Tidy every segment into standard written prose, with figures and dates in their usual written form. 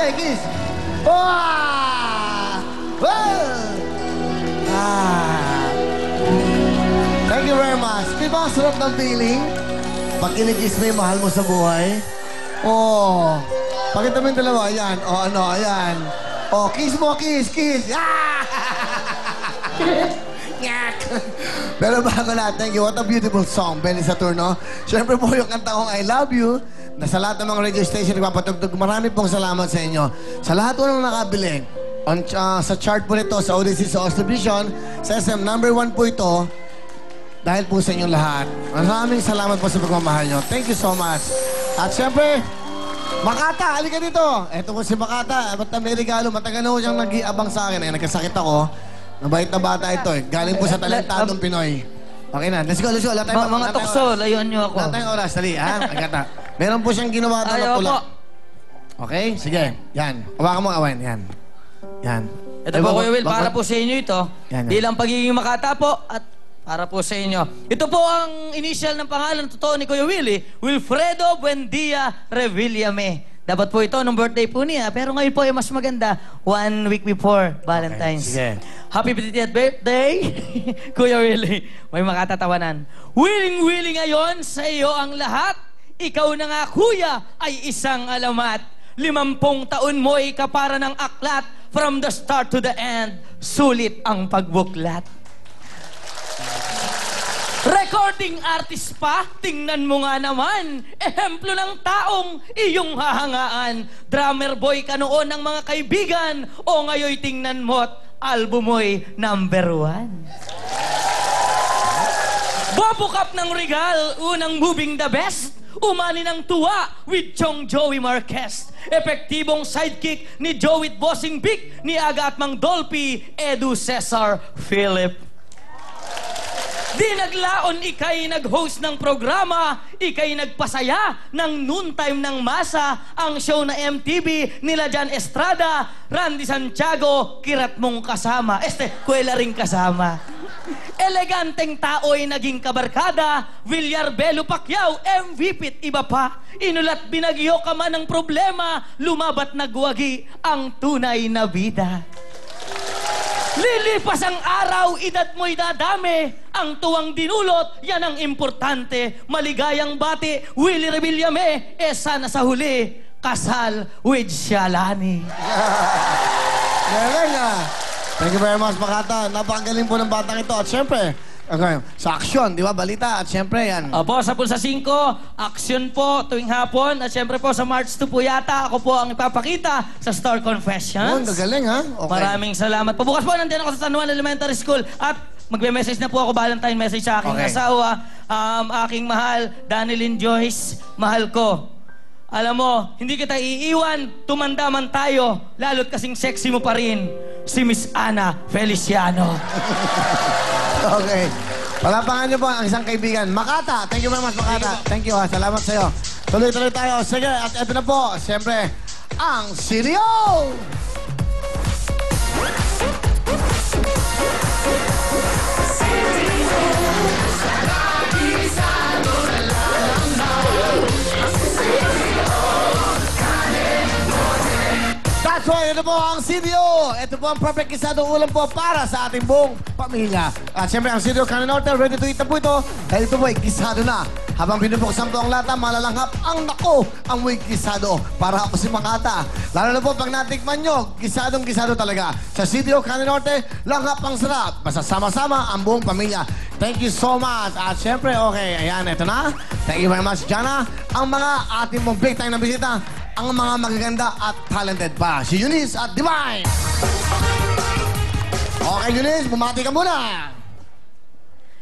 Okay, kiss. Wow! Thank you very much. Di ba ang sarap ng feeling? Pag kinikis mo yung mahal mo sa buhay. Oh. Pakita mo yung dalawa. Ayan. Oh, ano, ayan. Oh, kiss mo, kiss, kiss. Pero bago na, thank you. What a beautiful song, Benny Saturno. Siyempre po yung kanta kong I Love You, na sa lahat ng mga radio station nagpapatugtog. Marami pong salamat sa inyo. Sa lahat po ng nakabili, sa chart po nito, sa Odyssey, sa Oslovision, sa SM, #1 po ito, dahil po sa inyong lahat. Maraming salamat po sa pagmamahal nyo. Thank you so much. At siyempre, Makata, halika dito. Eto po si Makata. Ba't na may regalo? Matagal na po siyang nag-iabang sa akin. Nagkasakit ako. Nabait na bata ito eh. Galing po sa talentadong Pinoy. Okay na. Let's go, let's go. Mga tukso, layuan nyo ako. Wala tayong oras. Dali, ha? Makata. Meron po siyang ginawa na pula. Okay? Sige. Yan. Hawakan mo, Awen. Yan. Yan. Ito po, Kuya Will. Para po sa inyo ito. Yan. Bilang pagiging Makata po at para po sa inyo. Ito po ang initial ng pangalan totoo ni Kuya Willie, Wilfredo Buendia Revillame. Dapat po ito nung birthday po niya, pero ngayon po ay mas maganda, 1 week before Valentine's. Okay, sige. Happy birthday, Kuya Willie. May makatatawanan. Willing ngayon sa iyo ang lahat. Ikaw na nga, Kuya, ay isang alamat. 50 taon mo ay kapara ng aklat. From the start to the end, sulit ang pagbuklat. Recording artist pa, tingnan mo nga naman. Ehemplo ng taong iyong hahangaan. Drummer boy ka noon ng mga kaibigan. O ngayon tingnan mo't album mo'y #1. Bobocap ng Regal, unang moving the best. Umani ng tuwa with Chong Joey Marquez. Epektibong sidekick ni Joey Bossing Big, ni Aga at Mang Dolphy, Edu Cesar Philip. Di naglaon, ikay nag-host ng programa, ikay nagpasaya ng noontime ng masa, ang show na MTV nila Jan Estrada, Randy Santiago, kirat mong kasama. Kuwela ring kasama. Eleganteng tao'y naging kabarkada, Villar Belo Pacquiao, MVP iba pa. Inulat binagyo ka man ng problema, lumabat nagwagi ang tunay na bida. Lilipas ang araw, edad mo'y dadami. Ang tuwang dinulot, yan ang importante. Maligayang bati, Willie Revillame. Sana sa huli, kasal with Shalani. Galing ah. Thank you very much, Makata. Napakagaling po ng batang ito. At syempre, okay, sa aksyon, di ba? Balita. At syempre, yan. Opo, sa Pulsa 5, aksyon po tuwing hapon. At syempre po, sa March 2 po yata, ako po ang ipapakita sa Star Confessions. Gagaling ha? Okay. Maraming salamat po. Bukas po, nandiyan ako sa San Juan Elementary School. At magme-message na po ako, Valentine message sa aking asawa, aking mahal, Danilyn Joyce, mahal ko. Alam mo, hindi kita iiwan, tumanda man tayo, lalo't kasing sexy mo pa rin, si Miss Ana Feliciano. Okay. Palapangan niyo po ang isang kaibigan. Makata, thank you very much, Makata. Thank you ha, salamat sa'yo. Tuloy-tuloy tayo. Sige, at ito na po, siyempre, ang CDO! That's right, ito po ang CDO. Ito po ang perfect kisadong ulam po para sa ating buong pamilya. At siyempre, ang CDO Kanin Norte, ready to eat na po ito. Dahil ito po ay kisado na. Habang binubuksan po ang lata, malalanghap ang nako ang muy kisado para ako si Makata. Lalo na po pag natikman nyo, kisadong-kisado talaga. Sa CDO Kanin Norte, langhap ang sarap. Basta sama-sama ang buong pamilya. Thank you so much. At siyempre, okay, ayan, ito na. Thank you very much, Jana. Ang mga ating mong big time na bisita, ang mga magaganda at talented pa. Si Eunice at Divine. Okay, Eunice, bumati ka muna.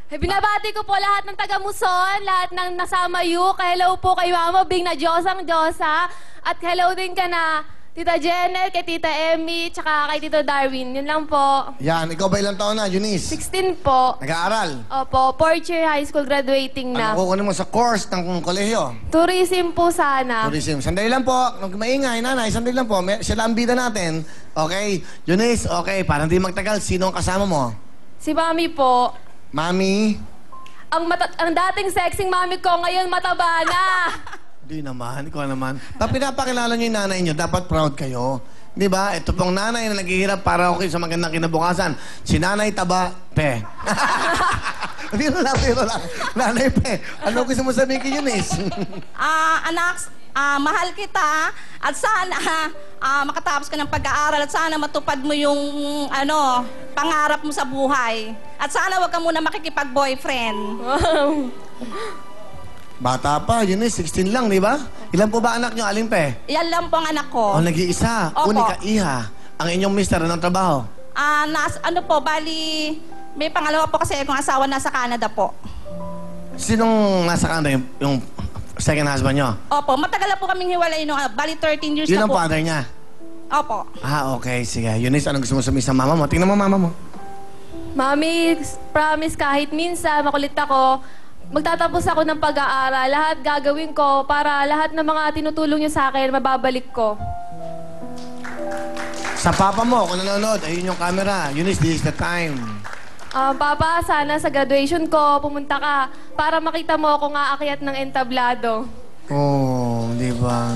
Binabati ko po lahat ng taga Muson, lahat ng nasama you. Hello po kay Mama Bing na Diyosang Diyosa. At hello din ka na Tita Janet, kay Tita Emmy, tsaka kay Tito Darwin. Yun lang po. Yan, ikaw ba ilang taon na, Eunice? 16 po. Nag-aaral? Opo, 4th year high school graduating na. Ano kukunin mo sa course ng kolehiyo? Tourism po sana. Tourism. Sandali lang po. Nung maingay, nanay, sandali lang po. Siya lang ang bida natin. Okay? Eunice, okay. Para hindi magtagal, sino ang kasama mo? Si Mami po. Mami? Ang dating sexing mami ko, ngayon mataba na. Di naman, ikaw naman. Pag pinapakilala niyo yung nanay niyo, dapat proud kayo. Di ba? Ito pong nanay na naghihirap para okay sa magandang kinabukasan. Si Nanay Taba, Pe. Biro lang. Nanay Pe, ano gusto mo sabihin kay Eunice? Anak, mahal kita at sana makatapos ka ng pag-aaral at sana matupad mo yung pangarap mo sa buhay. At sana wag ka muna makikipag-boyfriend. Wow. Bata pa, Eunice, 16 lang, di ba? Ilan po ba anak niyo, Aling Pe? Yan lang po ang anak ko. O, nag-iisa. Opo. Unika, iha. Ang inyong mister, anong trabaho? Bali, may pangalawa po kasi akong asawa nasa Canada po. Sinong nasa Canada, yung second husband niyo? Opo, matagal na po kaming hiwalay nung, bali 13 years Yun na ang po. father niya. Opo. Okay, sige. Eunice, anong gusto mo sabihin sa mama mo? Tingnan mo mama mo. Mami, promise kahit minsan makulit ako, magtatapos ako ng pag-aaral. Lahat gagawin ko para lahat ng mga tinutulong niyo sa akin, mababalik ko. Sa papa mo, kung nanonood, ayun yung camera. Eunice, this is the time. Papa, sana sa graduation ko, pumunta ka para makita mo ako nga aakyat ng entablado. Oh, di ba?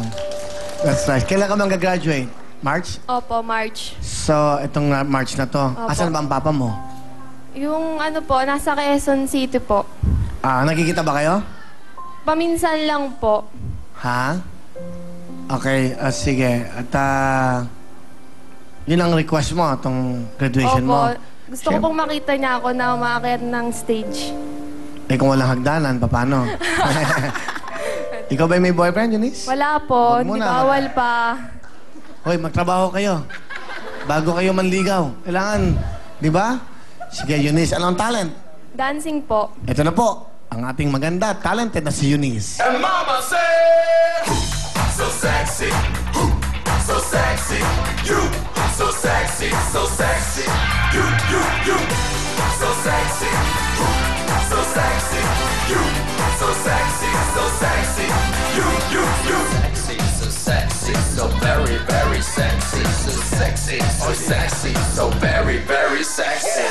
That's right. Kailan ka bang gagraduate? March? Opo, March. So, itong March na to. Opo. Asan ba ang papa mo? Yung ano po, nasa Quezon City po. Nagkikita ba kayo? Paminsan lang po. Ha? Okay, sige. At, yun ang request mo, itong graduation Opo. mo. Gusto ko pong makita niya ako na umaakyat ng stage. Eh, kung walang hagdanan, paano? Ikaw ba may boyfriend, Eunice? Wala po, Wag hindi muna. bawal pa. Hoy, magtrabaho kayo. Bago kayo manligaw. Kailangan, di ba? Sige, Eunice, anong talent? Dancing po. Ito na po, ang ating maganda, talented na si Eunice. And mama said, so sexy, so sexy, you, so sexy, so sexy, you, so sexy, so sexy, you, so sexy, so sexy, you. Sexy, so sexy, so very, very sexy, so sexy, so sexy, so very, very sexy.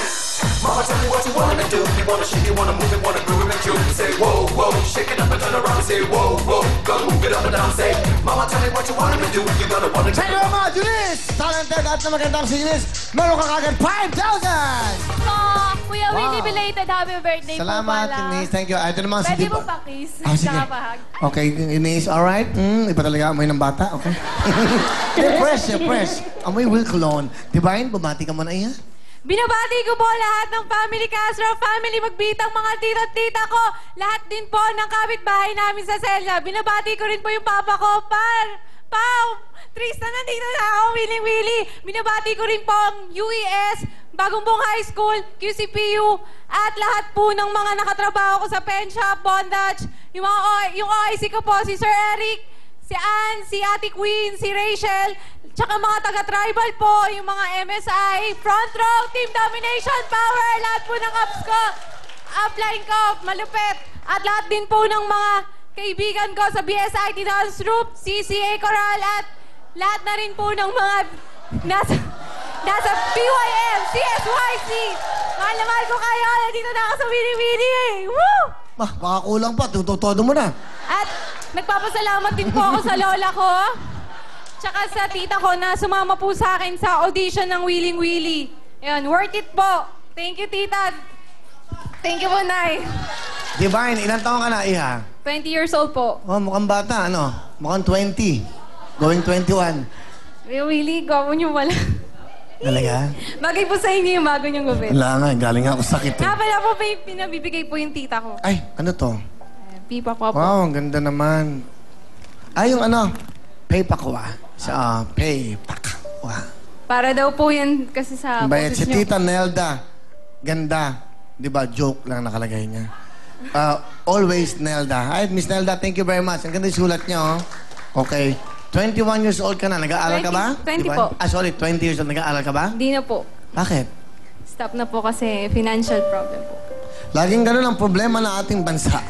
Mama, tell me what you wanna do. You wanna shake it, wanna move it, wanna groove it, and you say whoa, whoa, shake it up and turn around and say whoa, whoa, go move it up and down. Say, Mama, tell me what you wanna do. You gonna wanna. Thank you very much, Eunice! Talented at na magandang si Eunice. Meron ka kagad 5,000! Po, Kuya Wow. Winnie, belated happy birthday Salamat, po pala. Eunice. Thank you. Ito naman si Pwede Diba. mo pa kiss. Sige. Tsaka pahag. Okay, Eunice, alright? Iba talaga amoy ng bata, okay? Fresh, fresh. Amoy Will Cologne. Divine, bumati ka muna, iya? Binabati ko po lahat ng family Castro, family Magbitang, mga tito at tita ko. Lahat din po ng kapitbahay namin sa Selja. Binabati ko rin po yung papa ko, Pau, Tristan, nandito na ako, Willy. Binabati ko rin po ang UES, Bagong Buong High School, QCPU, at lahat po ng mga nakatrabaho ko sa pen shop, bondage, yung OIC ko po, si Sir Eric, si Ann, si Ate Queen, si Rachel, tsaka mga taga-tribal po, yung mga MSI, front row, team domination, power, lahat po ng ups ko, upline ko, malupit, at lahat din po ng mga kaibigan ko sa BSIT Dance Group, CCA Coral, at lahat na rin po ng mga nasa BYM, CSYC. Mahal na mahal ko kayo, nandito na ako sa Wini eh. Woo! Baka kulang pa, tutodo mo na. At nagpapasalamat din po ako sa lola ko, tsaka sa tita ko na sumama po sa akin sa audition ng Willing Willy. Ayun, worth it po. Thank you, tita. Thank you po, Nay. Divine, ilang taon ka na, iha? 20 years old po. Oh, mukhang bata, ano? Mukhang 20. Going 21. Willy, gawin niyo wala. Talaga? Bagay po sa inyo yung bago niyong gawin. Wala nga, galing ako sakit eh. Nga pala po, pinabibigay po yung tita ko. Ay, ano to? Pipa ko po. Wow, ang ganda naman. Ay, yung ano? Paypakwa. Sa Paypakwa. Para daw po yan kasi sa Bayad si boses niyo. Tita Nelda. Ganda. Di ba? Joke lang nakalagay niya. Always Nelda. Hi, Miss Nelda. Thank you very much. Ang ganda yung sulat niya, oh. Okay. 21 years old ka na. Nag-aaral ka ba? 20 Di ba? po. Sorry. 20 years old. Nag-aaral ka ba? Hindi na po. Bakit? Stop na po kasi financial problem po. Laging ganun ang problema ng ating bansa.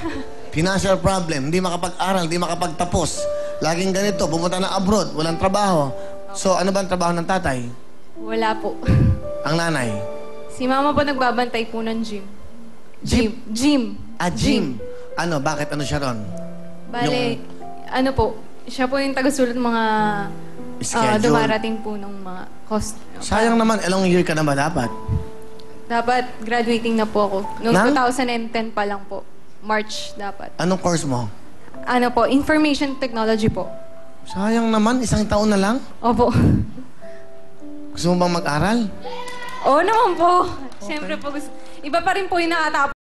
Financial problem. Hindi makapag-aral, hindi makapagtapos. Laging ganito. Pumunta na abroad. Walang trabaho. So, ano ba ang trabaho ng tatay? Wala po. Ang nanay? Si mama po nagbabantay po ng gym. Gym? Gym. Gym. Ano? Bakit? Ano siya ron? Bale, ano po, siya po yung taga-sulat ng mga Schedule. dumarating po ng mga cost. Sayang naman, ilang year ka na ba dapat? Dapat graduating na po ako. Noong Nang? 2010 pa lang po. March dapat. Anong course mo? Ano po, information technology po. Sayang naman, isang taon na lang. Opo. Gusto mo bang mag-aral? Oo naman po. Siyempre po, iba pa rin po yung nakatapos.